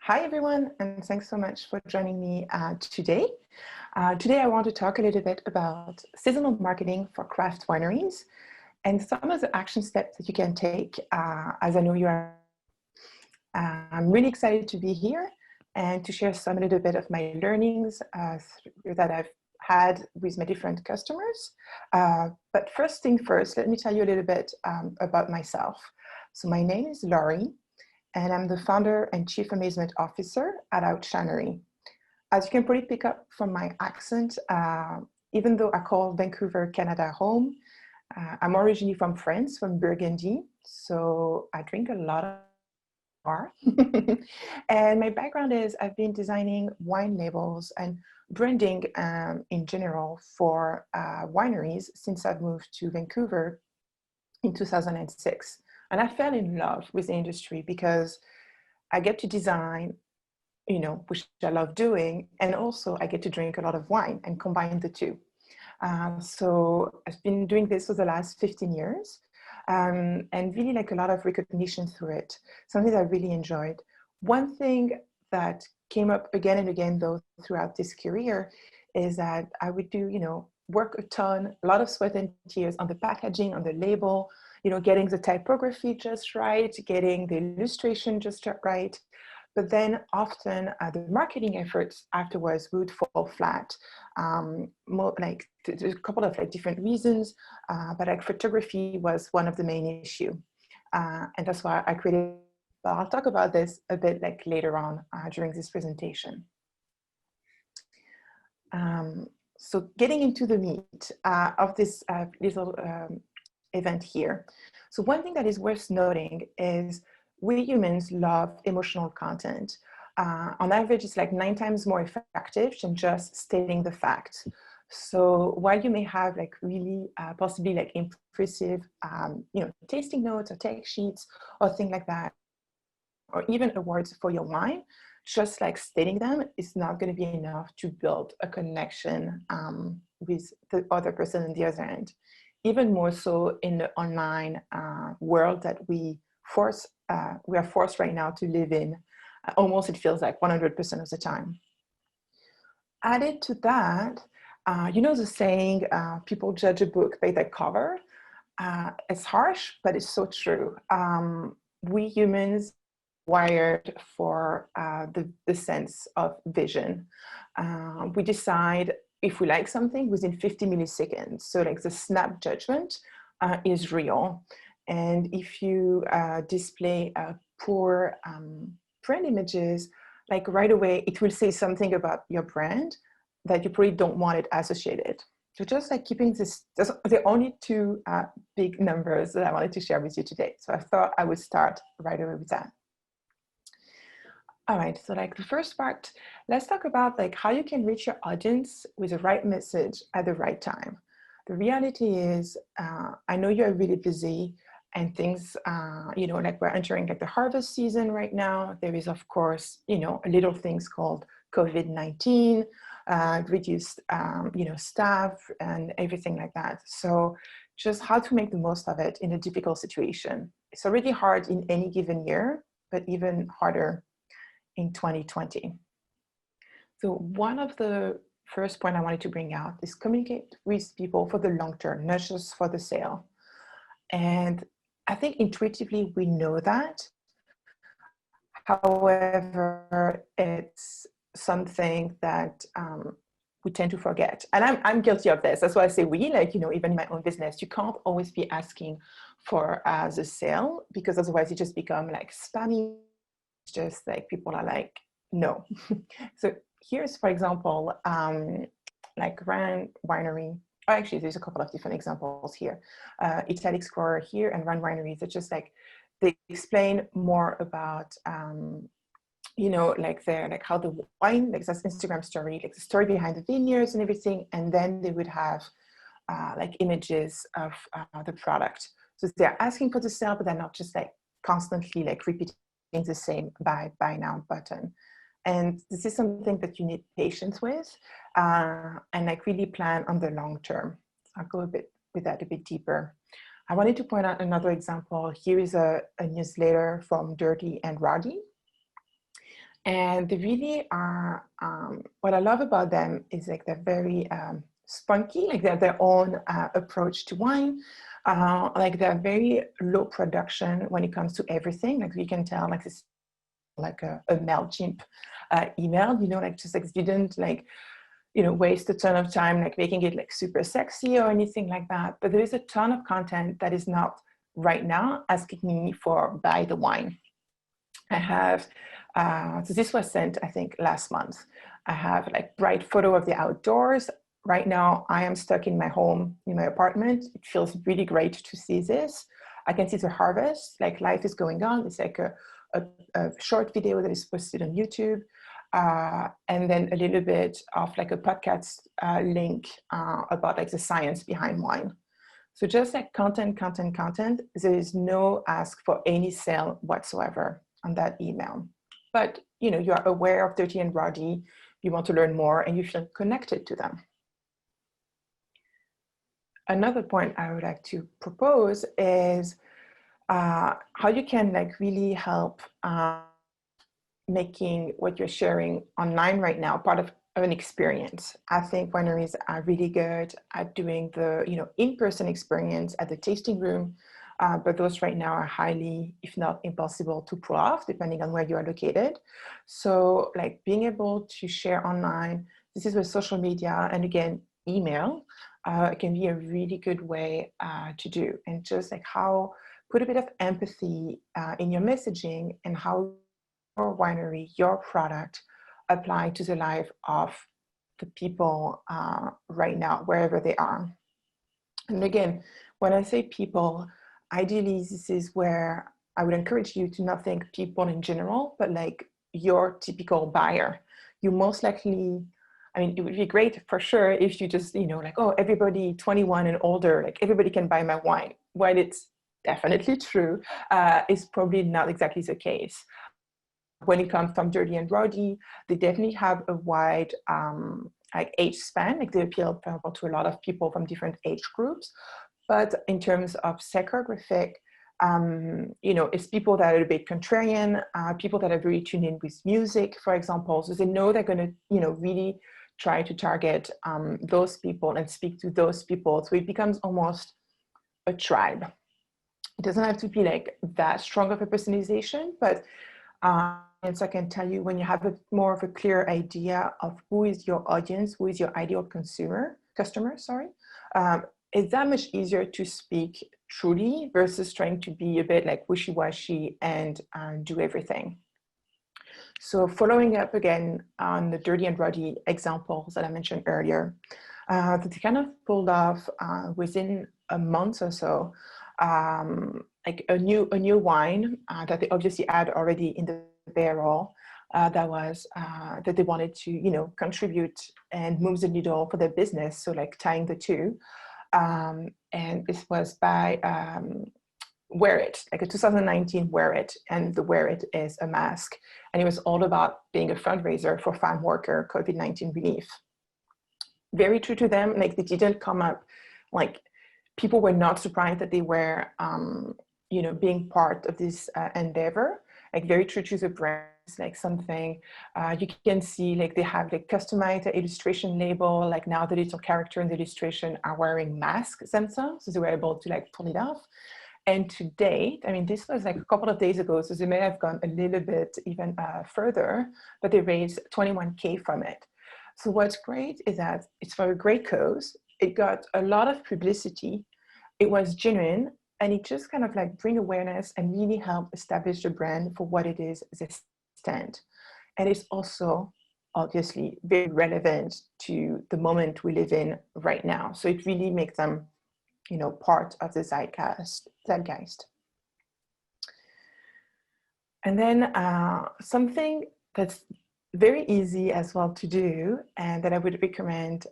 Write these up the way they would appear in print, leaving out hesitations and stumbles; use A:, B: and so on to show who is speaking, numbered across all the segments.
A: Hi, everyone, and thanks so much for joining me today. Today, I want to talk a little bit about seasonal marketing for craft wineries and some of the action steps that you can take as I know you are. I'm really excited to be here and to share some little bit of my learnings that I've had with my different customers. But first thing first, let me tell you a little bit about myself. So my name is Laurie, and I'm the founder and chief amazement officer at Outshannary. As you can probably pick up from my accent, even though I call Vancouver, Canada home, I'm originally from France, from Burgundy. So I drink a lot of bar. And my background is I've been designing wine labels and branding in general for wineries since I've moved to Vancouver in 2006. And I fell in love with the industry because I get to design, which I love doing. And also I get to drink a lot of wine and combine the two. So I've been doing this for the last 15 years and really like a lot of recognition through it, something that I really enjoyed. One thing that came up again and again, though, throughout this career is that I would do, work a ton, a lot of sweat and tears on the packaging, on the label, getting the typography just right, getting the illustration just right. But then often the marketing efforts afterwards would fall flat. There's a couple of different reasons, but photography was one of the main issue. And that's why I created, but I'll talk about this a bit later on during this presentation. So getting into the meat of this little event here. So one thing that is worth noting is we humans love emotional content. On average, it's 9 times more effective than just stating the fact. So while you may have really possibly impressive, tasting notes or tech sheets or things like that, or even awards for your wine, just stating them is not going to be enough to build a connection with the other person on the other end. Even more so in the online world that we are forced right now to live in. Almost it feels like 100% of the time. Added to that, the saying, people judge a book by the cover. It's harsh, but it's so true. We humans wired for the sense of vision. We decide if we like something within 50 milliseconds. So the snap judgment is real. And if you display poor brand images, right away, it will say something about your brand that you probably don't want it associated. So just keeping this, the only two big numbers that I wanted to share with you today. So I thought I would start right away with that. All right, so the first part, let's talk about how you can reach your audience with the right message at the right time. The reality is, I know you're really busy and things, we're entering the harvest season right now. There is, of course, little things called COVID-19, reduced, staff and everything like that. So just how to make the most of it in a difficult situation. It's already hard in any given year, but even harder in 2020. So one of the first point I wanted to bring out is communicate with people for the long term, not just for the sale. And I think intuitively we know that. However, it's something that we tend to forget. And I'm guilty of this. That's why I say we, even in my own business, you can't always be asking for the sale because otherwise you just become spammy. Just people are no. So here's, for example, Rand Winery. Oh, actually, there's a couple of different examples here. Italic Explorer here and Rand Winery. It's just they explain more about, their how the wine, that's Instagram story, the story behind the vineyards and everything, and then they would have images of the product. So they're asking for the sale, but they're not just constantly repeating the same buy now button. And this is something that you need patience with and really plan on the long term. I'll go a bit with that a bit deeper. I wanted to point out another example. Here is a newsletter from Dirty and Roddy. And they really are, what I love about them is like they're very spunky, like they have their own approach to wine. Like they're very low production when it comes to everything. Like you can tell, like this, like a MailChimp email, you know, like just like didn't like, you know, waste a ton of time like making it like super sexy or anything like that. But there is a ton of content that is not right now asking me for buy the wine. I have, so this was sent, I think, last month. I have like bright photo of the outdoors. Right now, I am stuck in my home, in my apartment. It feels really great to see this. I can see the harvest, like life is going on. It's like a short video that is posted on YouTube. And then a little bit of like a podcast link about like the science behind wine. So just like content. There is no ask for any sale whatsoever on that email. But you know, you are aware of Dirty and Rowdy, you want to learn more, and you feel connected to them. Another point I would like to propose is how you can like really help making what you're sharing online right now part of an experience. I think wineries are really good at doing the, you know, in-person experience at the tasting room, but those right now are highly, if not impossible, to pull off depending on where you are located. So like being able to share online, this is with social media and again, email, it can be a really good way to do. And just like how, put a bit of empathy in your messaging and how your winery, your product apply to the life of the people right now, wherever they are. And again, when I say people, ideally, this is where I would encourage you to not think people in general, but like your typical buyer. You most likely, I mean, it would be great for sure if you just, you know, like, oh, everybody 21 and older, like everybody can buy my wine. While it's definitely true, it's probably not exactly the case. When it comes from Dirty and Rowdy, they definitely have a wide like age span. Like they appeal to a lot of people from different age groups. But in terms of psychographic, you know, it's people that are a bit contrarian, people that are very tuned in with music, for example. So they know they're going to, you know, really try to target those people and speak to those people. So it becomes almost a tribe. It doesn't have to be like that strong of a personalization, but and so I can tell you when you have more of a clear idea of who is your audience, who is your ideal customer, it's that much easier to speak truly versus trying to be a bit like wishy-washy and do everything. So following up again on the Dirty and Rowdy examples that I mentioned earlier, that they kind of pulled off within a month or so, like a new wine that they obviously had already in the barrel that they wanted to, you know, contribute and move the needle for their business. So like tying the two, and this was by Wear It, like a 2019 Wear It, and the Wear It is a mask, and it was all about being a fundraiser for farm worker COVID-19 relief. Very true to them, like they didn't come up, like people were not surprised that they were, you know, being part of this endeavor. Like very true to the brand, like something you can see, like they have like customized illustration label, like now the little character in the illustration are wearing masks themselves, so they were able to like pull it off. And to date, I mean, this was like a couple of days ago, so they may have gone a little bit even further, but they raised 21K from it. So what's great is that it's for a great cause. It got a lot of publicity. It was genuine, and it just kind of like bring awareness and really help establish the brand for what it is they stand. And it's also obviously very relevant to the moment we live in right now. So it really makes them, you know, part of the zeitgeist. And then something that's very easy as well to do, and that I would recommend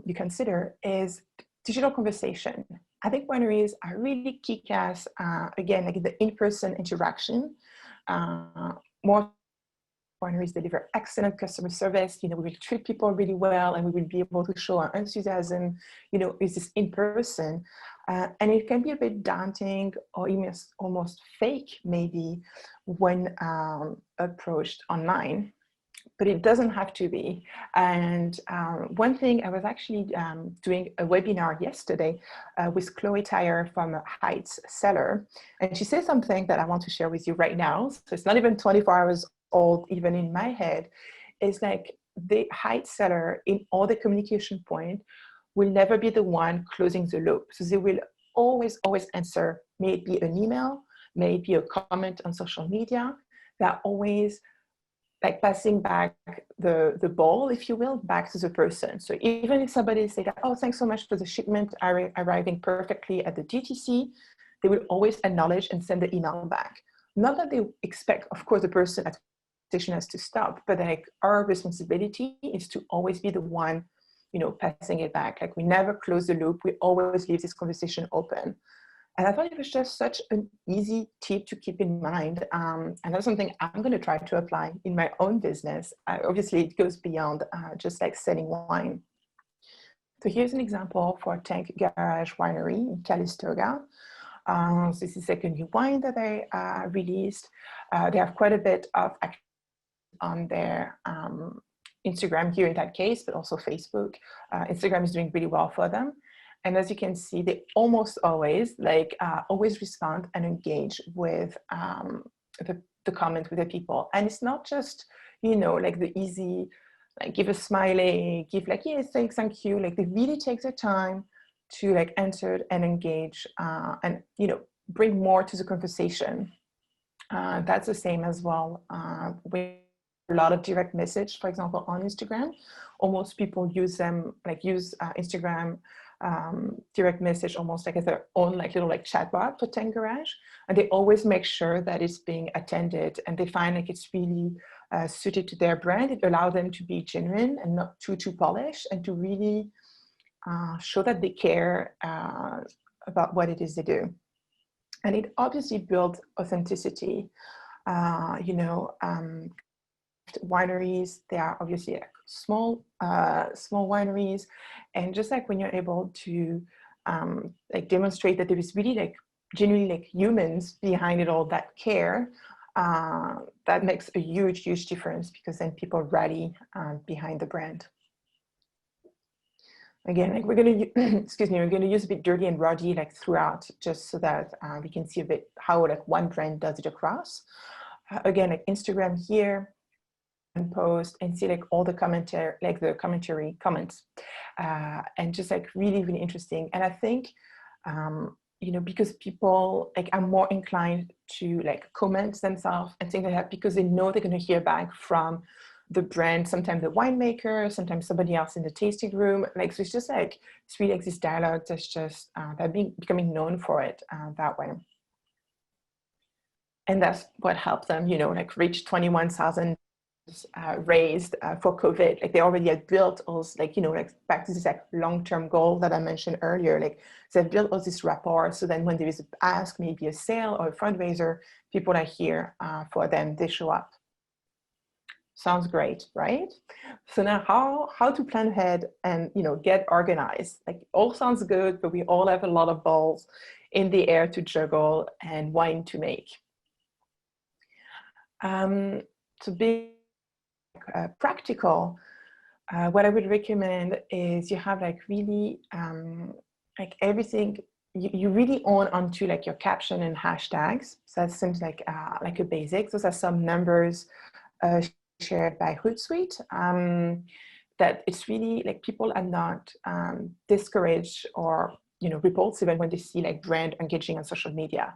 A: you consider, is digital conversation. I think wineries are really kick-ass, again, like the in-person interaction. More wineries deliver excellent customer service. You know, we will treat people really well, and we will be able to show our enthusiasm, you know, is this in person. And it can be a bit daunting or even almost fake maybe when approached online. but it doesn't have to be. And one thing, I was actually doing a webinar yesterday with Chloe Tyre from Heights Seller, and she said something that I want to share with you right now. So it's not even 24 hours old, even in my head. It's like the Heights Seller in all the communication point will never be the one closing the loop. So they will always answer, may it be an email, may it be a comment on social media. They're always like passing back the ball, if you will, back to the person. So even if somebody say that, oh, thanks so much for the shipment arriving perfectly at the DTC, they will always acknowledge and send the email back. Not that they expect, of course, the person at station has to stop, but like our responsibility is to always be the one, you know, passing it back. Like we never close the loop. We always leave this conversation open. And I thought it was just such an easy tip to keep in mind. And that's something I'm going to try to apply in my own business. Obviously, it goes beyond just like selling wine. So here's an example for Tank Garage Winery in Calistoga. So this is like a new wine that they released. They have quite a bit of activity on their Instagram here in that case, but also Facebook. Instagram is doing really well for them. And as you can see, they almost always always respond and engage with the comment with the people. And it's not just, you know, like the easy, like give a smiley, give like, yes, thanks, thank you. Like they really take their time to like answer and engage and, you know, bring more to the conversation. That's the same as well with a lot of direct message, for example, on Instagram. Almost people use them, like use Instagram direct message almost like as their own like little like chatbot for Tank Garage, and they always make sure that it's being attended, and they find like it's really suited to their brand. It allows them to be genuine and not too polished, and to really show that they care about what it is they do. And it obviously builds authenticity. You know, wineries, they are obviously like small wineries, and just like when you're able to like demonstrate that there is really like genuinely like humans behind it all that care, that makes a huge difference, because then people rally behind the brand. Again, like we're going to, excuse me, we're going to use a bit dirty and ruddy like throughout, just so that we can see a bit how like one brand does it across. Again, like Instagram here, and post and see like all the commentary, like the comments, and just like really interesting. And I think, you know, because people like are more inclined to like comment themselves and things like that, because they know they're going to hear back from the brand, sometimes the winemaker, sometimes somebody else in the tasting room. Like, so it's just like, it's really like this dialogue that's just, that becoming known for it that way. And that's what helped them, you know, like reach 21,000 raised for COVID. Like they already had built all, like, you know, like back to this like long-term goal that I mentioned earlier. Like they've built all this rapport, so then when there is a ask, maybe a sale or a fundraiser, people are here for them, they show up. Sounds great, right? So now how to plan ahead and, you know, get organized. Like all sounds good, but we all have a lot of balls in the air to juggle and wine to make. To be practical, what I would recommend is you have like really like everything, you really own onto like your caption and hashtags. So that seems like a basic. Those are some numbers shared by Hootsuite, that it's really like people are not discouraged or, you know, repulsive when they see like brand engaging on social media.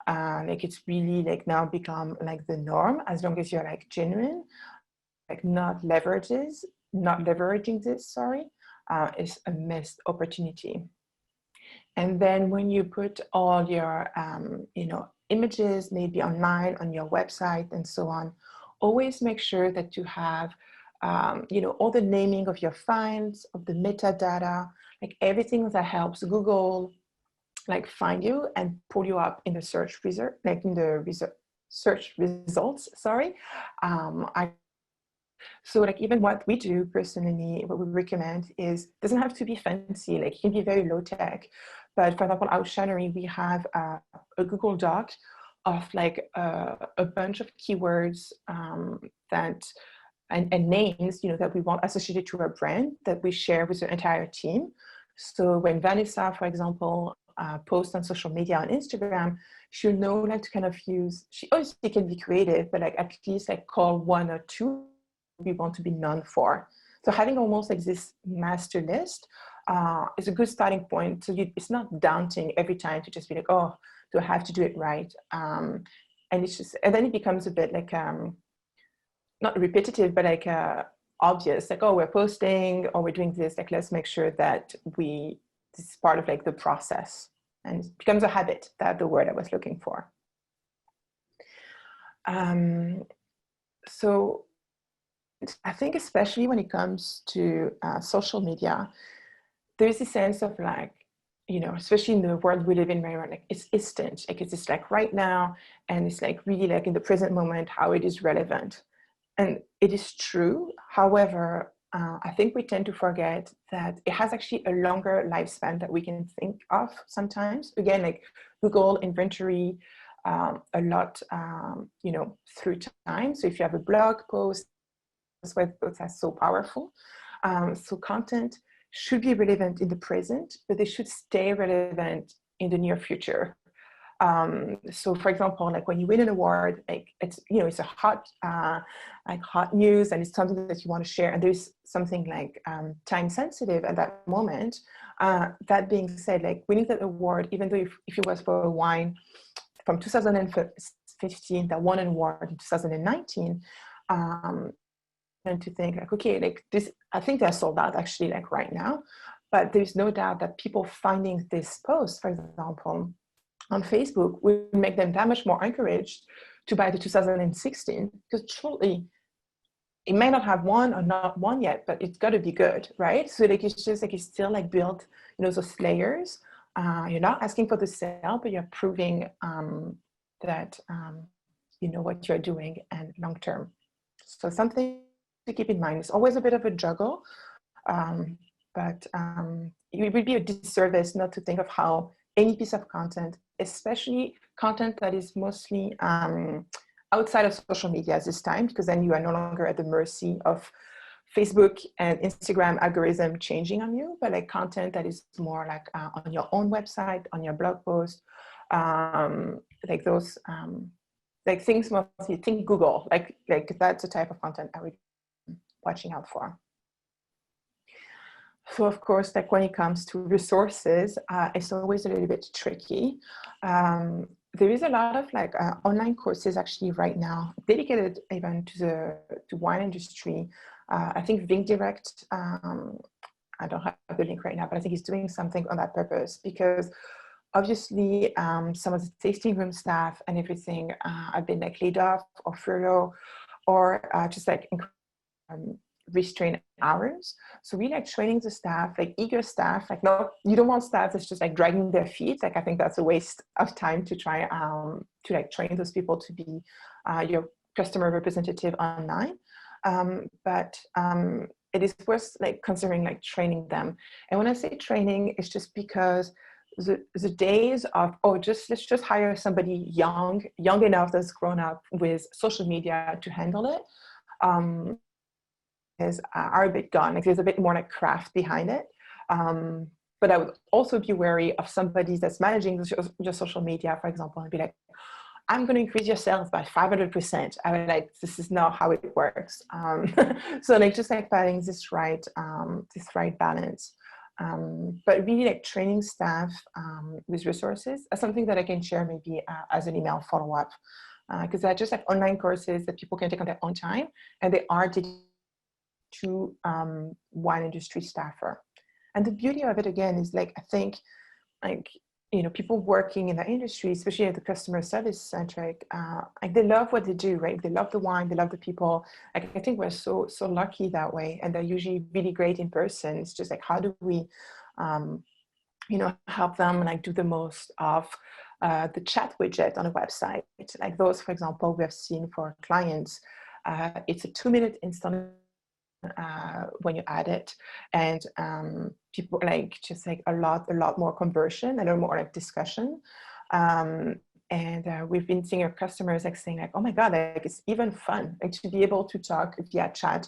A: Like it's really like now become like the norm, as long as you're like genuine, like not leveraging this, is a missed opportunity. And then when you put all your, you know, images, maybe online, on your website and so on, always make sure that you have, you know, all the naming of your files, of the metadata, like everything that helps Google like find you and pull you up in the search result, like in the search results, so like even what we do personally, what we recommend is, doesn't have to be fancy, like it can be very low tech. But for example, Outshannary, we have a Google Doc of like a bunch of keywords that and names, that we want associated to our brand that we share with the entire team. So when Vanessa, for example, posts on social media on Instagram, she'll know like to kind of use, she obviously can be creative, but like at least like call one or two we want to be known for. So having almost like this master list is a good starting point. So it's not daunting every time to just be like, oh, do I have to do it right? And it's just, and then it becomes a bit like, not repetitive, but like obvious, like, oh, we're posting or we're doing this, like, let's make sure that this is part of like the process, and it becomes a habit. That's the word I was looking for. So I think especially when it comes to social media, there's a sense of like, especially in the world we live in right now, like it's instant, like it's just like right now, and it's like really like in the present moment how it is relevant. And it is true. However, I think we tend to forget that it has actually a longer lifespan that we can think of sometimes. Again, like Google inventory a lot, through time. So if you have a blog post, that's why books are so powerful. So content should be relevant in the present, but they should stay relevant in the near future. So for example, like when you win an award, like it's a hot news, and it's something that you want to share, and there's something like time sensitive at that moment. That being said, like winning that award, even though if it was for a wine from 2015 that won an award in 2019, and to think like, okay, like this, I think they're sold out actually like right now, but there's no doubt that people finding this post, for example, on Facebook will make them that much more encouraged to buy the 2016, because truly it may not have won or not won yet, but it's got to be good, right? So like it's just like it's still like built, those layers. You're not asking for the sale, but you're proving that you know what you're doing and long term. So something to keep in mind. It's always a bit of a juggle, but it would be a disservice not to think of how any piece of content, especially content that is mostly outside of social media at this time, because then you are no longer at the mercy of Facebook and Instagram algorithm changing on you, but like content that is more like on your own website, on your blog post, like those, like things mostly, think Google, like that's the type of content I would be watching out for. So of course, like when it comes to resources, it's always a little bit tricky. There is a lot of like online courses actually right now dedicated even to the wine industry. I think Vink Direct, I don't have the link right now, but I think he's doing something on that purpose, because obviously some of the tasting room staff and everything have been like laid off or furlough, or just like restrained hours. So we like training the staff, like eager staff, like no, you don't want staff that's just like dragging their feet. Like I think that's a waste of time to try to like train those people to be your customer representative online. But it is worth like considering like training them. And when I say training, it's just because the days of, oh, let's just hire somebody young enough that's grown up with social media to handle it, are a bit gone. Like there's a bit more like craft behind it. But I would also be wary of somebody that's managing your social media, for example, and be like, I'm going to increase your sales by 500%. I mean, like, this is not how it works. So like just like finding this right balance. But really like training staff with resources is something that I can share maybe as an email follow-up, because they're just like online courses that people can take on their own time, and they are dedicated to wine industry staffer. And the beauty of it again is like, I think like, people working in the industry, especially at the customer service centric, like they love what they do, right? They love the wine, they love the people. Like I think we're so lucky that way, and they're usually really great in person. It's just like, how do we, help them like do the most of the chat widget on a website? Like those, for example, we have seen for clients, it's a 2-minute installation when you add it, and people like just like a lot more conversion and a more like discussion. And we've been seeing our customers like saying like, oh my God, like it's even fun like to be able to talk via chat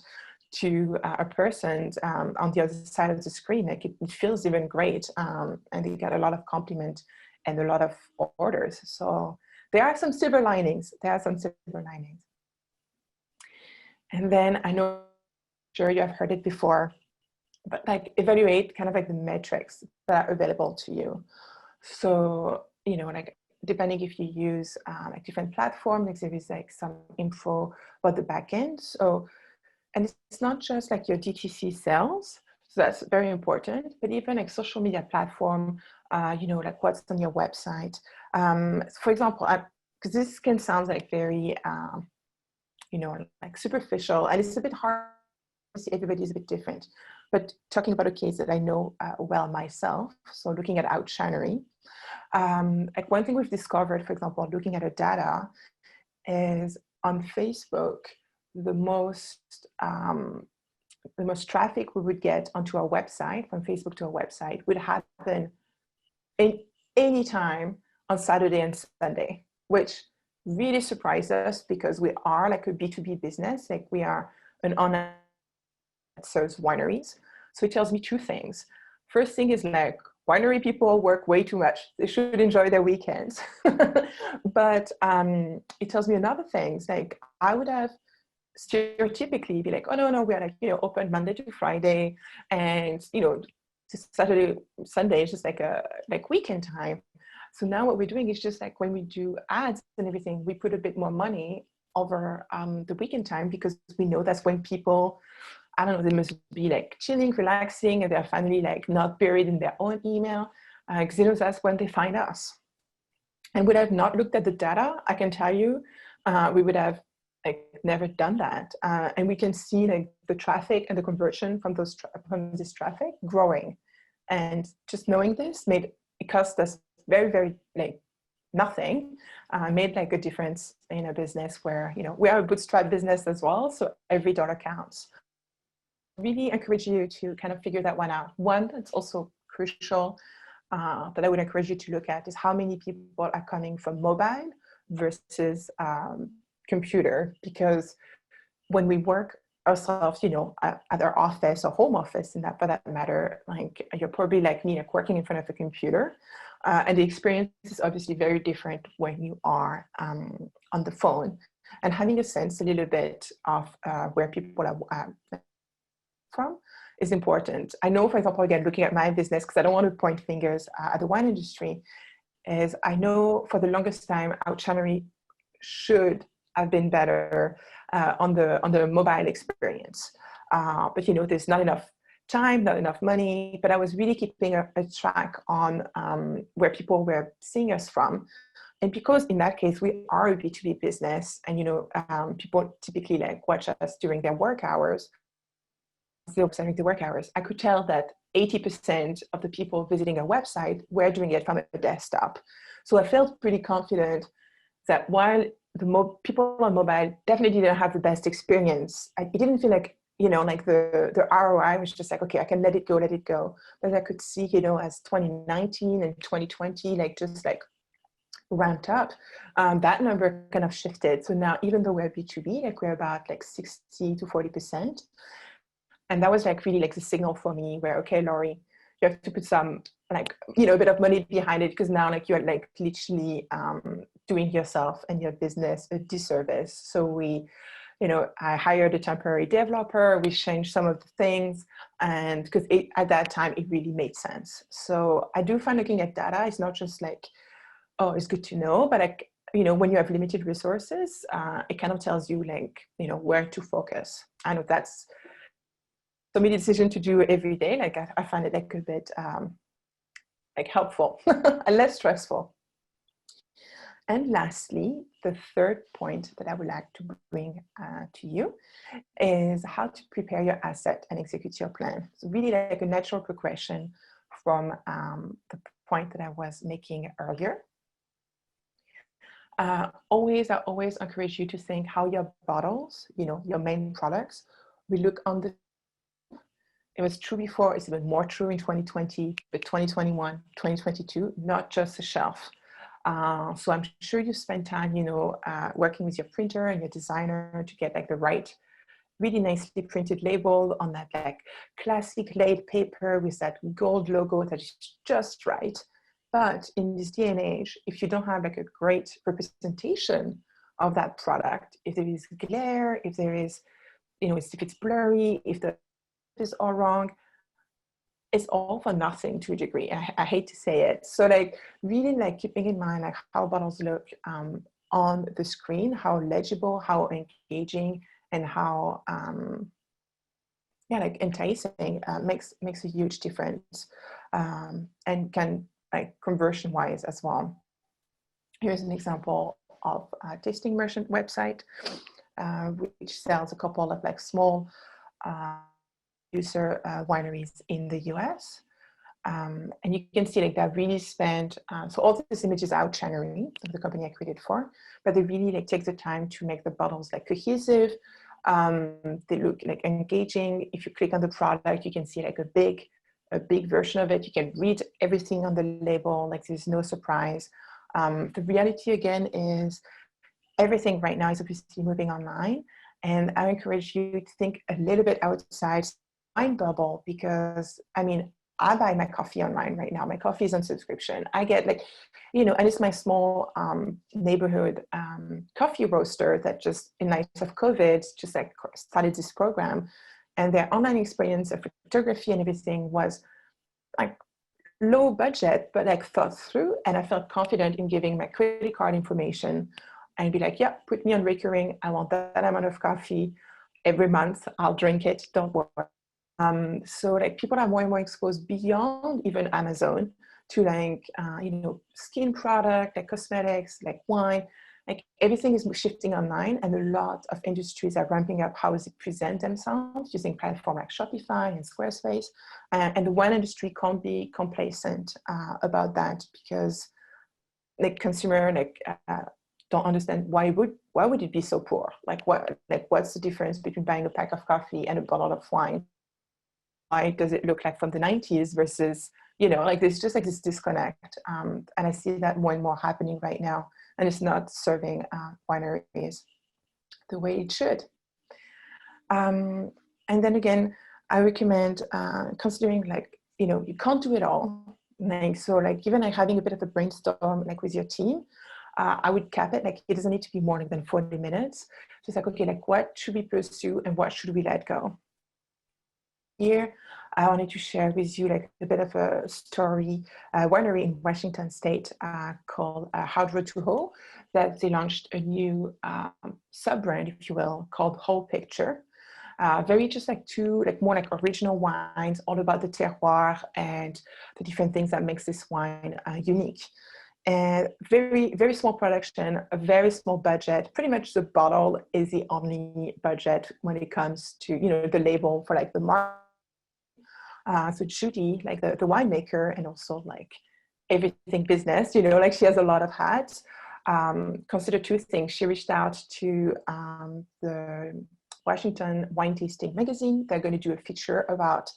A: to a person on the other side of the screen. Like it feels even great. And they get a lot of compliment and a lot of orders. So there are some silver linings. And then I know, sure you have heard it before, but like evaluate kind of like the metrics that are available to you. So, you know, like depending if you use like different platforms, like there is like some info about the backend. So, and it's not just like your DTC sales, so that's very important, but even like social media platform, you know, like what's on your website. For example, because this can sound like very, you know, like superficial, and it's a bit hard to see, everybody's a bit different. But talking about a case that I know well myself, so looking at Outshannary, like one thing we've discovered, for example, looking at our data, is on Facebook, the most traffic we would get onto our website, from Facebook to our website, would happen in any time on Saturday and Sunday, which really surprised us because we are like a B2B business, like we are an online that serves wineries. So it tells me two things. First thing is like winery people work way too much. They should enjoy their weekends. But it tells me another thing. Like I would have stereotypically be like, oh no, we're like, you know, open Monday to Friday, and you know, Saturday, Sunday is just like a weekend time. So now what we're doing is just like when we do ads and everything, we put a bit more money over the weekend time, because we know that's when people, I don't know, they must be like chilling, relaxing, and their family like not buried in their own email. Because you know, that's when they find us. And would I have not looked at the data, I can tell you, we would have like never done that. And we can see like the traffic and the conversion from this traffic growing. And just knowing this made it cost us very, very like nothing, made like a difference in a business where, you know, we are a bootstrap business as well. So every dollar counts. Really encourage you to kind of figure that one out. One that's also crucial that I would encourage you to look at is how many people are coming from mobile versus computer. Because when we work ourselves, you know, at our office or home office, and that for that matter, like you're probably like me, like working in front of a computer, and the experience is obviously very different when you are on the phone. And having a sense a little bit of where people are from is important. I know, for example, again, looking at my business, because I don't want to point fingers at the wine industry, is I know for the longest time, Outshannary should have been better on the mobile experience. But you know, there's not enough time, not enough money, but I was really keeping a track on where people were seeing us from. And because in that case, we are a B2B business, and you know, people typically like watch us during their work hours, during the work hours, I could tell that 80% of the people visiting our website were doing it from a desktop. So I felt pretty confident that while the people on mobile definitely didn't have the best experience, it didn't feel like, you know, like the ROI was just like, okay, I can let it go. But I could see, you know, as 2019 and 2020, like just like ramped up, that number kind of shifted. So now, even though we're B2B, like we're about like 60 to 40%. And that was like really like the signal for me where, okay, Laurie, you have to put some like, you know, a bit of money behind it, because now like you're like literally doing yourself and your business a disservice. So we, you know, I hired a temporary developer, we changed some of the things, and because at that time it really made sense. So I do find looking at data, it's not just like, oh, it's good to know, but like, you know, when you have limited resources, it kind of tells you like, you know, where to focus. I know that's for me the decision to do every day. Like I find it like a bit like helpful and less stressful. And lastly, the third point that I would like to bring to you is how to prepare your asset and execute your plan. So really like a natural progression from the point that I was making earlier. I always encourage you to think how your bottles, you know, your main products, will look on the. It was true before, it's even more true in 2020, but 2021, 2022, not just a shelf. So I'm sure you spend time, working with your printer and your designer to get like the right, really nicely printed label on that like classic laid paper with that gold logo that is just right. But in this day and age, if you don't have like a great representation of that product, if there is glare, if there is, if it's blurry, if the is all wrong, it's all for nothing to a degree. I hate to say it. So like really like keeping in mind like how bottles look on the screen, how legible, how engaging, and how like enticing makes a huge difference, and can like conversion wise as well. Here's an example of a tasting merchant website which sells a couple of like small producer wineries in the US. And you can see like that really spent, so all this image is Outshannary, the company I created for, but they really like take the time to make the bottles like cohesive. They look like engaging. If you click on the product, you can see like a big version of it. You can read everything on the label, like there's no surprise. The reality again is everything right now is obviously moving online. And I encourage you to think a little bit outside wine bubble, because I mean, I buy my coffee online right now. My coffee is on subscription. I get like, and it's my small neighborhood coffee roaster that just in light of COVID just like started this program, and their online experience of photography and everything was like low budget, but like thought through. And I felt confident in giving my credit card information and be like, yeah, put me on recurring. I want that amount of coffee every month. I'll drink it. Don't worry. So like people are more and more exposed beyond even Amazon to like, skin product, like cosmetics, like wine, like everything is shifting online, and a lot of industries are ramping up how they present themselves using platforms like Shopify and Squarespace. And the wine industry can't be complacent about that, because like consumer don't understand why would it be so poor? What's the difference between buying a pack of coffee and a bottle of wine? Why does it look like from the 90s versus, there's just like this disconnect. And I see that more and more happening right now. And it's not serving wineries the way it should. And then again, I recommend considering you can't do it all. So even having a bit of a brainstorm with your team, I would cap it. It doesn't need to be more than 40 minutes. Just okay, what should we pursue and what should we let go? Here, I wanted to share with you a bit of a story, winery in Washington State called Hard Road to Whole, that they launched a new sub-brand, if you will, called Whole Picture. Very just more original wines, all about the terroir and the different things that makes this wine unique. And very, very small production, a very small budget. Pretty much the bottle is the only budget when it comes to, the label for the market. So Judy, the winemaker, and also everything business, she has a lot of hats. Consider two things. She reached out to the Washington Wine Tasting Magazine. They're going to do a feature about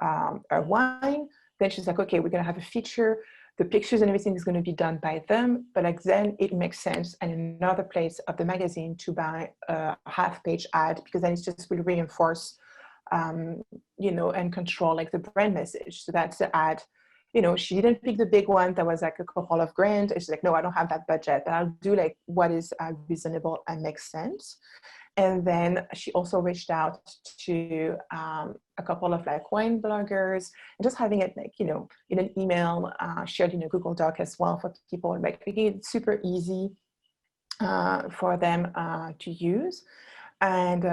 A: a wine. Then she's like, okay, we're going to have a feature. The pictures and everything is going to be done by them, but then it makes sense in another place of the magazine to buy a half-page ad, because then it just will reinforce, and control the brand message. So that's the ad. She didn't pick the big one that was a couple of grand. She's like, no, I don't have that budget, but I'll do what is reasonable and makes sense. And then she also reached out to a couple of wine bloggers, and just having it in an email, shared in a Google Doc as well for people, making it super easy for them to use. And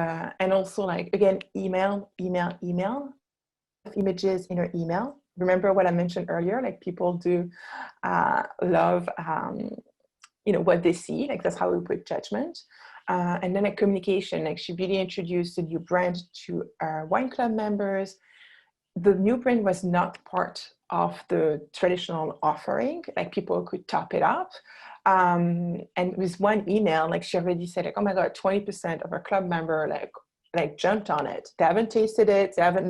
A: also again, email, images in your email. Remember what I mentioned earlier, people do love what they see, that's how we put judgment. And then communication, she really introduced the new brand to our wine club members. The new brand was not part of the traditional offering, people could top it up. And with one email, she already said oh my God, 20% of our club member jumped on it. They haven't tasted it. They haven't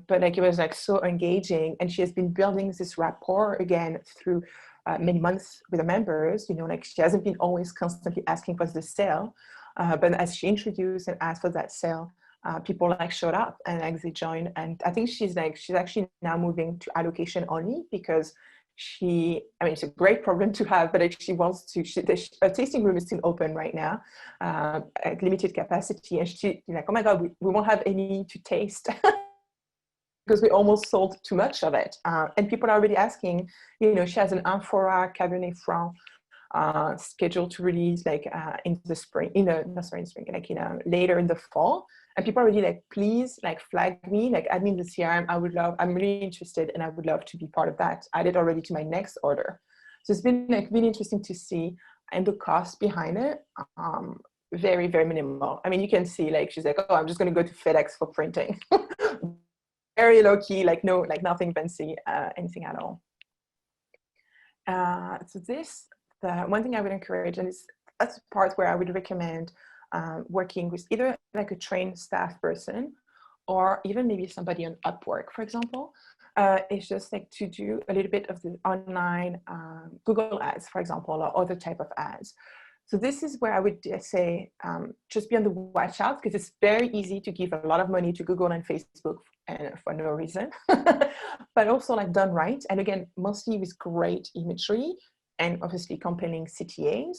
A: but like it was like so engaging, and she has been building this rapport again through many months with the members. You know, like she hasn't been always constantly asking for the sale, but as she introduced and asked for that sale, people like showed up and like they joined. And I think she's actually now moving to allocation only, because I mean, it's a great problem to have, but like she wants to, a tasting room is still open right now, at limited capacity. And she's like, oh my God, we won't have any to taste because we almost sold too much of it. And people are already asking, you know, she has an amphora Cabernet Franc scheduled to release like in the spring, not spring, like later in the fall. And people are already like, please like flag me, like add me in the CRM. I'm really interested and I would love to be part of that. Add it already to my next order. So it's been like really interesting to see, and the cost behind it, very, very minimal. I mean, you can see like, she's like, oh, I'm just going to go to FedEx for printing. Very low key, like no, like nothing fancy, anything at all. So the one thing I would encourage, and that's the part where I would recommend working with either like a trained staff person or even maybe somebody on Upwork, for example, is just like to do a little bit of the online Google ads, for example, or other type of ads. So this is where I would say just be on the watch out, because it's very easy to give a lot of money to Google and Facebook and for no reason, but also like done right. And again, mostly with great imagery and obviously compelling CTAs,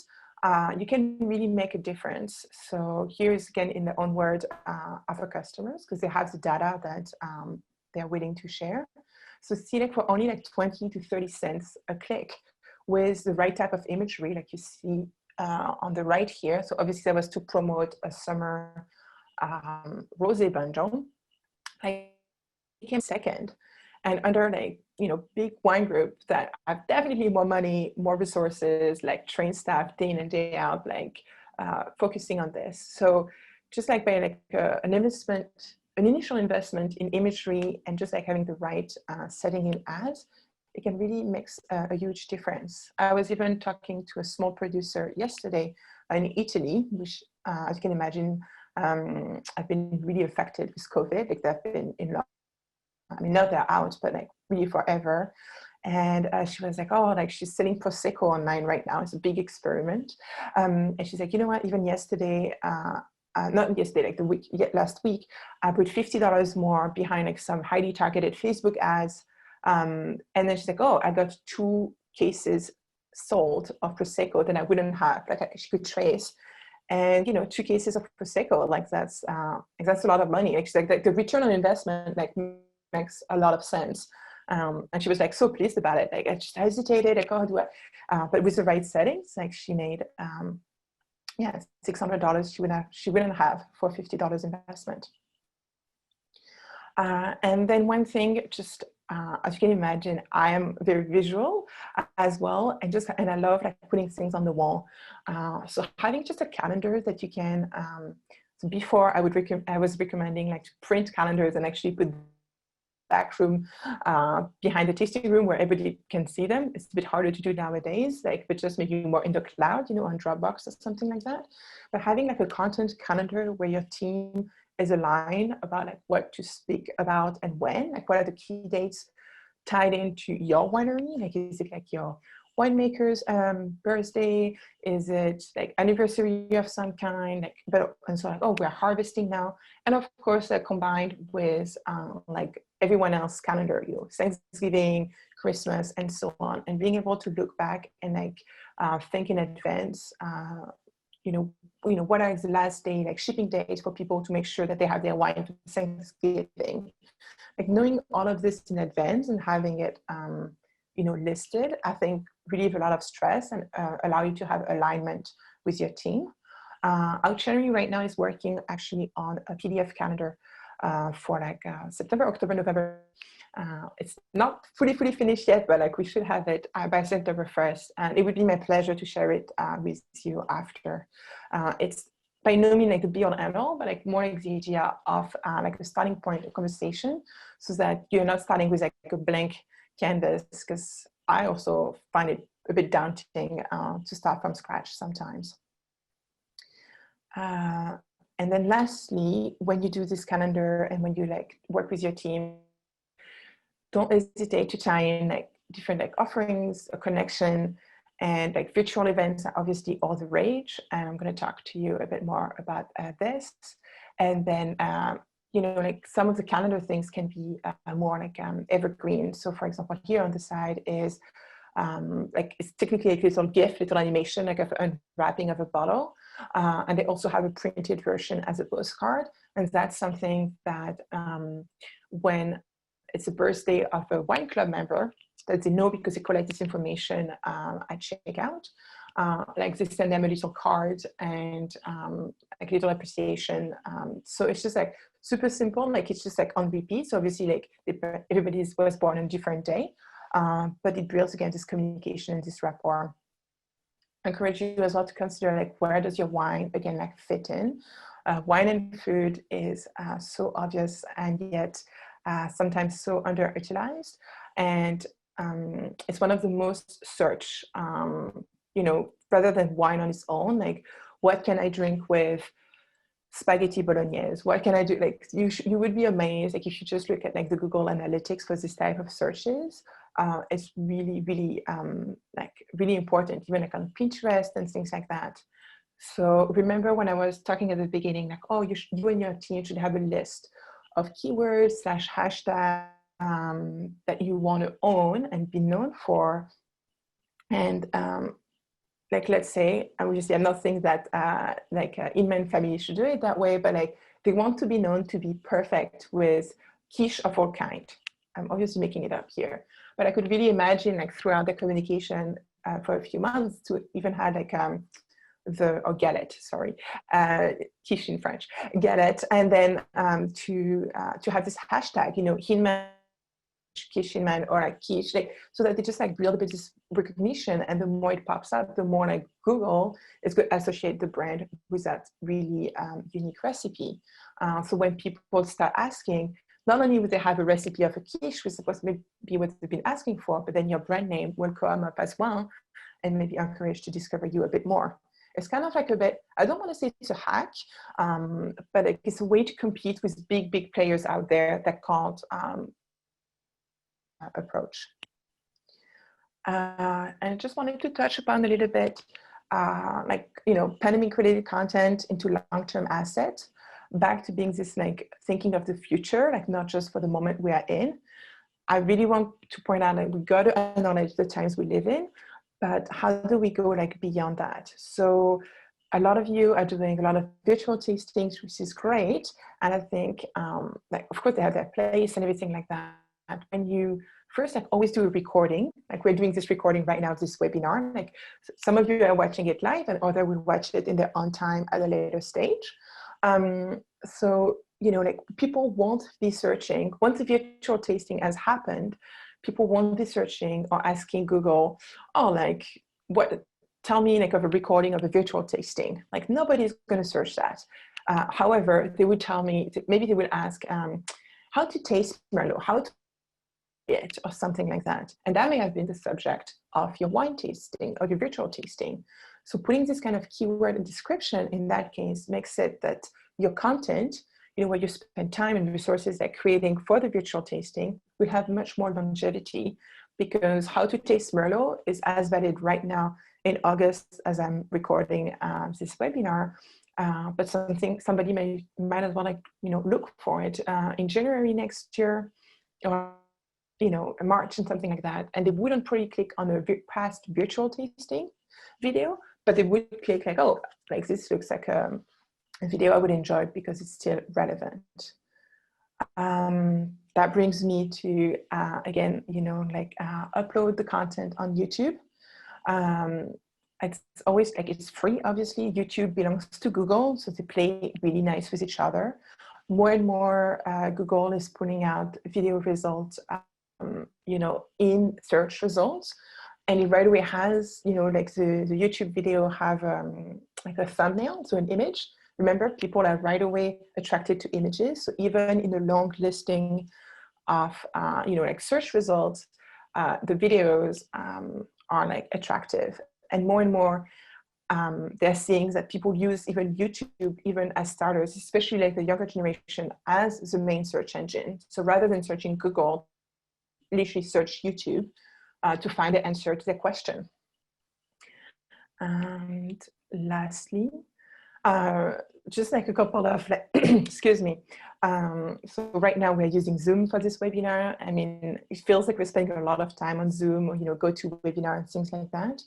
A: you can really make a difference. So here's again in their own word of our customers, because they have the data that they're willing to share. So see like for only like 20 to 30 cents a click with the right type of imagery, like you see on the right here. So obviously that was to promote a summer rosé bundle. I came second, and under like, you know, big wine group that have definitely more money, more resources, like trained staff day in and day out, like focusing on this. So just like by like an initial investment in imagery and just like having the right setting in ads, it can really make a huge difference. I was even talking to a small producer yesterday in Italy, which as you can imagine, I've been really affected with COVID. Like they've been in lockdown. I mean, not they're out, but like really forever. And she was like, oh, like she's selling Prosecco online right now. It's a big experiment. And she's like, you know what, even yesterday, not yesterday, like last week, I put $50 more behind like some highly targeted Facebook ads. And then she's like, oh, I got 2 cases sold of Prosecco that I wouldn't have, like she could trace. And, you know, 2 cases of Prosecco, like that's a lot of money. Like she's like the return on investment, like makes a lot of sense. And she was like so pleased about it. Like I just hesitated, like, oh, do I? But with the right settings, like she made, yeah, $600 she wouldn't have for $50 investment. And then one thing, just as you can imagine, I am very visual as well, and I love like putting things on the wall. So having just a calendar that you can. So before I was recommending like to print calendars and actually put back room behind the tasting room where everybody can see them. It's a bit harder to do nowadays, like, but just maybe more in the cloud, you know, on Dropbox or something like that. But having like a content calendar where your team is aligned about like what to speak about and when, like what are the key dates tied into your winery? Like, is it like your winemaker's birthday? Is it like anniversary of some kind? Like, but and so like, oh, we're harvesting now, and of course, combined with like everyone else's calendar, you know, Thanksgiving, Christmas, and so on, and being able to look back and like think in advance. You know, what are the last day, like shipping dates for people to make sure that they have their wine for Thanksgiving. Like knowing all of this in advance and having it, you know, listed, I think relieve a lot of stress and allow you to have alignment with your team. Outshannary right now is working actually on a PDF calendar for like September, October, November. It's not fully finished yet, but like we should have it by September 1st. And it would be my pleasure to share it with you after. It's by no means like the be all end all, but like more like the idea of like a starting point of conversation, so that you're not starting with like a blank canvas, because I also find it a bit daunting to start from scratch sometimes. And then lastly, when you do this calendar and when you like work with your team, don't hesitate to tie in like different like offerings, a connection, and like virtual events are obviously all the rage. And I'm going to talk to you a bit more about this. And then, you know, like some of the calendar things can be more like evergreen. So for example, here on the side is like it's technically a little GIF, little animation, like of unwrapping of a bottle. And they also have a printed version as a postcard. And that's something that when it's a birthday of a wine club member, that they know because they collect this information at checkout. Like they send them a little card and like little appreciation. So it's just like super simple, like it's just like on repeat. So obviously like everybody was born on a different day, but it builds again this communication and this rapport. I encourage you as well to consider like where does your wine again like fit in. Wine and food is so obvious and yet sometimes so underutilized, and it's one of the most searched, you know, rather than wine on its own, like what can I drink with spaghetti bolognese? What can I do? Like you would be amazed, like if you just look at like the Google Analytics for this type of searches, it's really, really like really important, even like on Pinterest and things like that. So remember when I was talking at the beginning, like, oh, you and your team should have a list of keywords / hashtags that you want to own and be known for. And like, let's say, I'm not saying that Inman family should do it that way, but like they want to be known to be perfect with quiche of all kind. I'm obviously making it up here, but I could really imagine like throughout the communication for a few months to even have like galette, sorry, quiche in French, galette, and then to have this hashtag, you know, Hinman, Kishinman, or like quiche, like, so that they just like build a bit of this recognition, and the more it pops up, the more like Google is going to associate the brand with that really unique recipe. So when people start asking, not only would they have a recipe of a quiche, which is supposed to be what they've been asking for, but then your brand name will come up as well, and maybe encourage to discover you a bit more. It's kind of like a bit, I don't want to say it's a hack, but it's a way to compete with big players out there that can't approach. And I just wanted to touch upon a little bit, like, you know, pandemic related content into long-term assets, back to being this like thinking of the future, like not just for the moment we are in. I really want to point out that we got to acknowledge the times we live in, but how do we go like beyond that? So a lot of you are doing a lot of virtual tastings, which is great. And I think like, of course they have their place and everything like that. And you first like always do a recording, like we're doing this recording right now, this webinar, like some of you are watching it live and others will watch it in their own time at a later stage. So, you know, like people won't be searching once the virtual tasting has happened. People won't be searching or asking Google, oh, like what, tell me like of a recording of a virtual tasting. Like nobody's going to search that. However, they would tell me, maybe they would ask how to taste Merlot, how to it, or something like that. And that may have been the subject of your wine tasting or your virtual tasting. So putting this kind of keyword and description in that case makes it that your content, you know, where you spend time and resources like creating for the virtual tasting will have much more longevity, because how to taste Merlot is as valid right now in August as I'm recording this webinar. But somebody might as well, like, you know, look for it in January next year, or you know, March and something like that, and they wouldn't probably click on a past virtual tasting video, but they would click like, oh, like this looks like a video I would enjoy because it's still relevant. That brings me to again, you know, like upload the content on YouTube. It's always like, it's free, obviously. YouTube belongs to Google, so they play really nice with each other. More and more, Google is putting out video results, you know, in search results, and it right away has, you know, like the YouTube video have like a thumbnail, so an image. Remember, people are right away attracted to images, so even in the long listing of you know, like search results, the videos are like attractive. And more they're seeing that people use even YouTube, even as starters, especially like the younger generation, as the main search engine. So rather than searching Google, literally search YouTube to find the answer to the question. And lastly, just like a couple of, like, excuse me. So right now we're using Zoom for this webinar. I mean, it feels like we're spending a lot of time on Zoom or, GoToWebinar and things like that.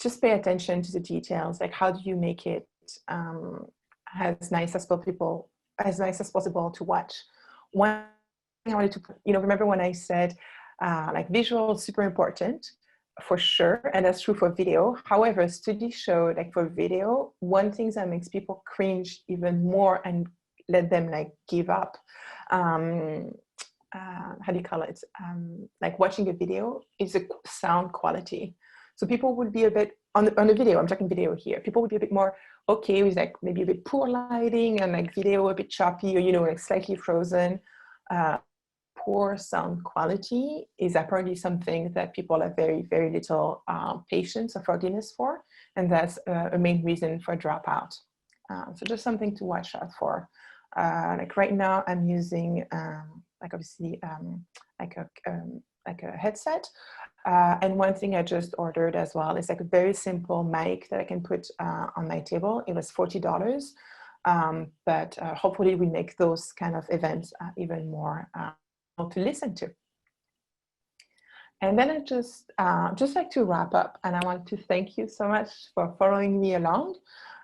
A: Just pay attention to the details. Like, how do you make it as nice as possible to watch? One thing I wanted to, remember when I said like visual is super important, for sure, and that's true for video. However, studies show like for video, one thing that makes people cringe even more and let them like give up, how do you call it? Like watching a video is the sound quality. So people would be a bit, on the video, I'm talking video here, people would be a bit more okay with like maybe a bit poor lighting and like video a bit choppy or, like slightly frozen. Poor sound quality is apparently something that people have very, very little patience or forgiveness for. And that's a main reason for dropout. So just something to watch out for. Like right now I'm using like obviously like a headset. And one thing I just ordered as well is like a very simple mic that I can put on my table. It was $40. But hopefully we make those kind of events even more to listen to. And then I just like to wrap up, and I want to thank you so much for following me along.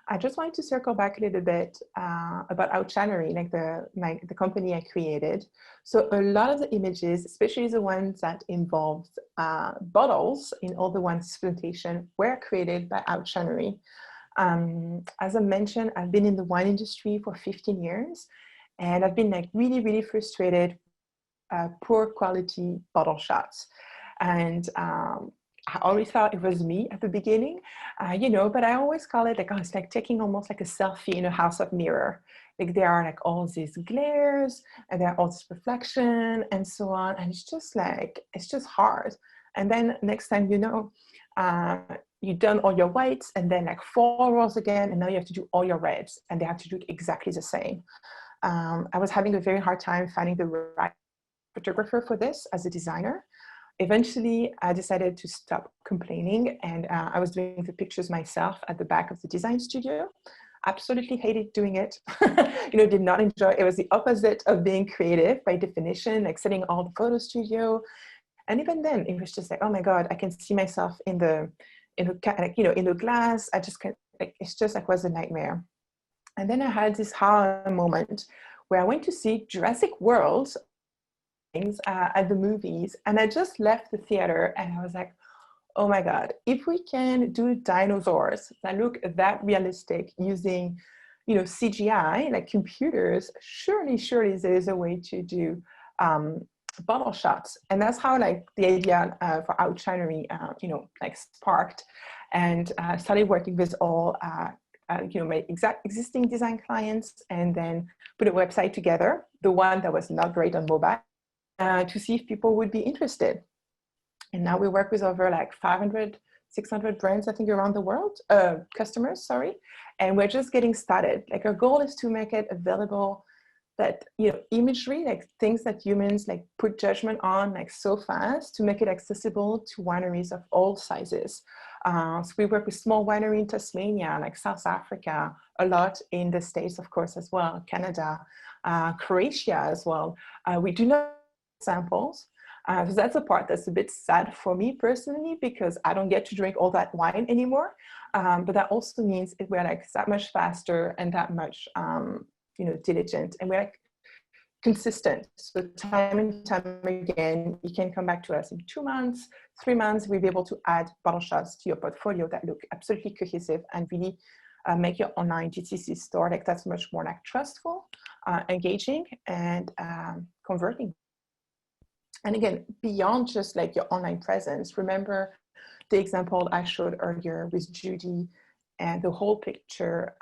A: I just wanted to circle back a little bit about Outshannary, like the company I created. So a lot of the images, especially the ones that involved bottles in all the one's presentation, were created by Outshannary. As I mentioned, I've been in the wine industry for 15 years, and I've been like really, really frustrated poor quality bottle shots. And I always thought it was me at the beginning, but I always call it like, oh, it's like taking almost like a selfie in a house of mirror. Like there are like all these glares and there are all this reflection and so on. And it's just hard. And then next time, you've done all your whites and then like 4 rows again, and now you have to do all your reds and they have to do exactly the same. I was having a very hard time finding the right photographer for this as a designer. Eventually, I decided to stop complaining, and I was doing the pictures myself at the back of the design studio. Absolutely hated doing it. Did not enjoy it. It was the opposite of being creative by definition, like setting all the photo studio. And even then, it was just like, oh my God, I can see myself in the glass. I just can't, like, it's just like was a nightmare. And then I had this hard moment where I went to see Jurassic World at the movies, and I just left the theater and I was like, oh my God, if we can do dinosaurs that look that realistic using CGI, like computers, surely there is a way to do bottle shots. And that's how like the idea for Outshannary like sparked, and started working with all my existing design clients, and then put a website together, the one that was not great on mobile, to see if people would be interested. And now we work with over like 500, 600 brands, I think, around the world, customers, sorry. And we're just getting started. Like our goal is to make it available, that, imagery, like things that humans like put judgment on like so fast, to make it accessible to wineries of all sizes. So we work with small winery in Tasmania, like South Africa, a lot in the States, of course, as well, Canada, Croatia as well. We do not samples. So that's a part that's a bit sad for me personally, because I don't get to drink all that wine anymore. But that also means we're like that much faster and that much, diligent, and we're like consistent. So time and time again, you can come back to us in 2 months, 3 months, we'll be able to add bottle shots to your portfolio that look absolutely cohesive and really make your online DTC store like that's much more like trustful, engaging, and converting. And again, beyond just like your online presence, remember the example I showed earlier with Judy and the whole picture,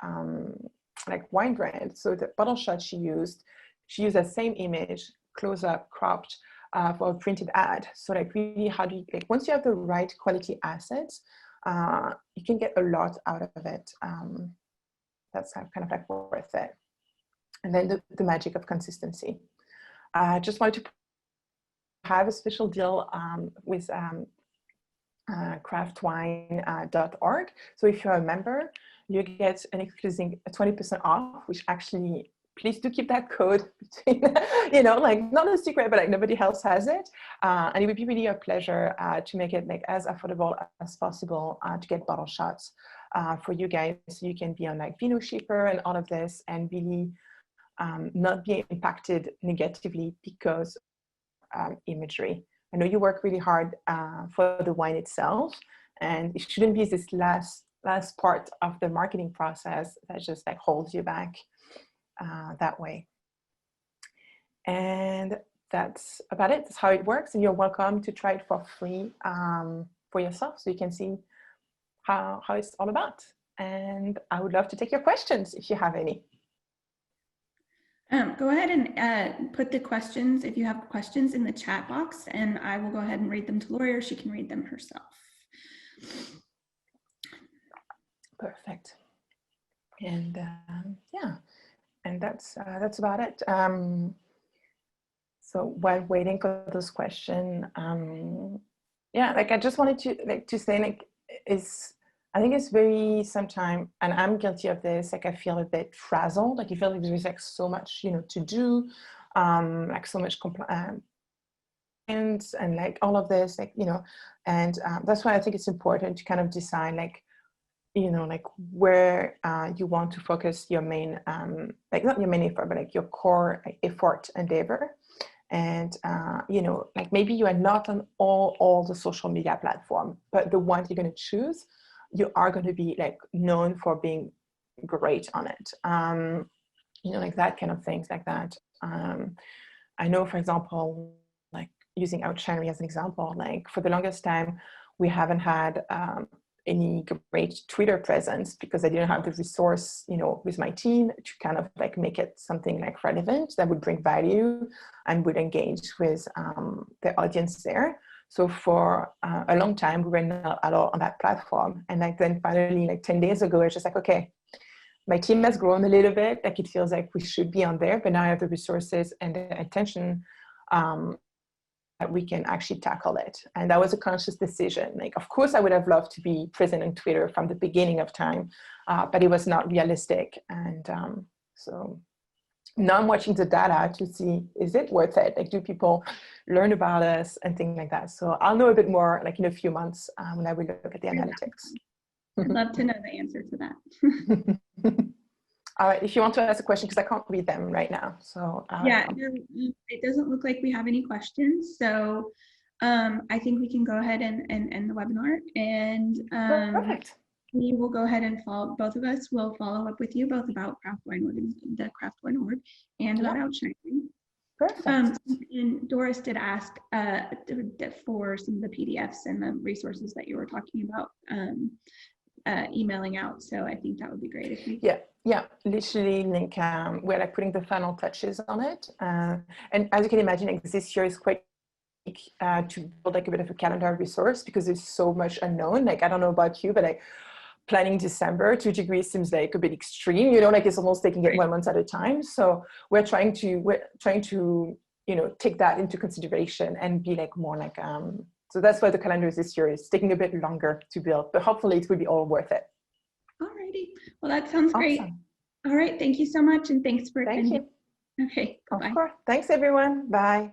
A: like wine brand. So the bottle shot she used that same image, close up, cropped, for a printed ad. So like really, how do you, like once you have the right quality assets, you can get a lot out of it. That's kind of like worth it. And then the magic of consistency. I just wanted to have a special deal with craftwine.org. So if you're a member, you get an exclusive 20% off, which actually, please do keep that code between, you know, like not a secret, but like nobody else has it. And it would be really a pleasure to make it like as affordable as possible to get bottle shots for you guys. So you can be on like Vino Shipper and all of this and really not be impacted negatively because imagery. I know you work really hard for the wine itself, and it shouldn't be this last part of the marketing process that just like holds you back that way. And that's about it. That's how it works. And you're welcome to try it for free for yourself, so you can see how it's all about. And I would love to take your questions if you have any.
B: Go ahead and put the questions, if you have questions, in the chat box, and I will go ahead and read them to Laurie, or she can read them herself.
A: Perfect. And yeah, and that's about it. So while waiting for this question, yeah, like I just wanted to say, like, I think it's very sometimes, and I'm guilty of this, like I feel a bit frazzled, like you feel like there's like so much, you know, to do, like so much compliance and like all of this, like, you know, and that's why I think it's important to kind of decide, like, you know, like where you want to focus your main, like not your main effort, but like your core effort endeavor. And, you know, like maybe you are not on all the social media platform, but the ones you're going to choose, you are going to be like known for being great on it. You know, like that kind of things like that. I know, for example, like using Outshannary as an example, like for the longest time, we haven't had any great Twitter presence because I didn't have the resource, you know, with my team to kind of like make it something like relevant that would bring value and would engage with the audience there. So for a long time, we were not at all on that platform. And like then finally, like 10 days ago, it's just like, okay, my team has grown a little bit. Like it feels like we should be on there, but now I have the resources and the attention that we can actually tackle it. And that was a conscious decision. Like, of course, I would have loved to be present on Twitter from the beginning of time, but it was not realistic. And so now I'm watching the data to see, is it worth it? Like, do people learn about us and things like that? So I'll know a bit more like in a few months when I will look at the analytics.
B: I'd love to know the answer to that.
A: All right, if you want to ask a question, because I can't read them right now. So
B: yeah, it doesn't look like we have any questions. So I think we can go ahead and end the webinar. And
A: perfect.
B: We will go ahead and follow, both of us will follow up with you both about the Craftwine.org and about Outshannary.
A: Perfect.
B: And Doris did ask for some of the PDFs and the resources that you were talking about emailing out. So I think that would be great if we.
A: Yeah, literally, like we're like putting the final touches on it. And as you can imagine, like, this year is quite to build like a bit of a calendar resource because there's so much unknown. Like, I don't know about you, but like planning December to a degree seems like a bit extreme, you know, like it's almost taking it 1 month at a time. So we're trying to, you know, take that into consideration and be like more like, so that's why the calendar this year is taking a bit longer to build, but hopefully it will be all worth it.
B: Alrighty. Well, that sounds great.
A: Awesome.
B: All right. Thank you so much. And thanks for attending.
A: Thank you.
B: Okay. Bye-bye.
A: Of course. Thanks, everyone. Bye.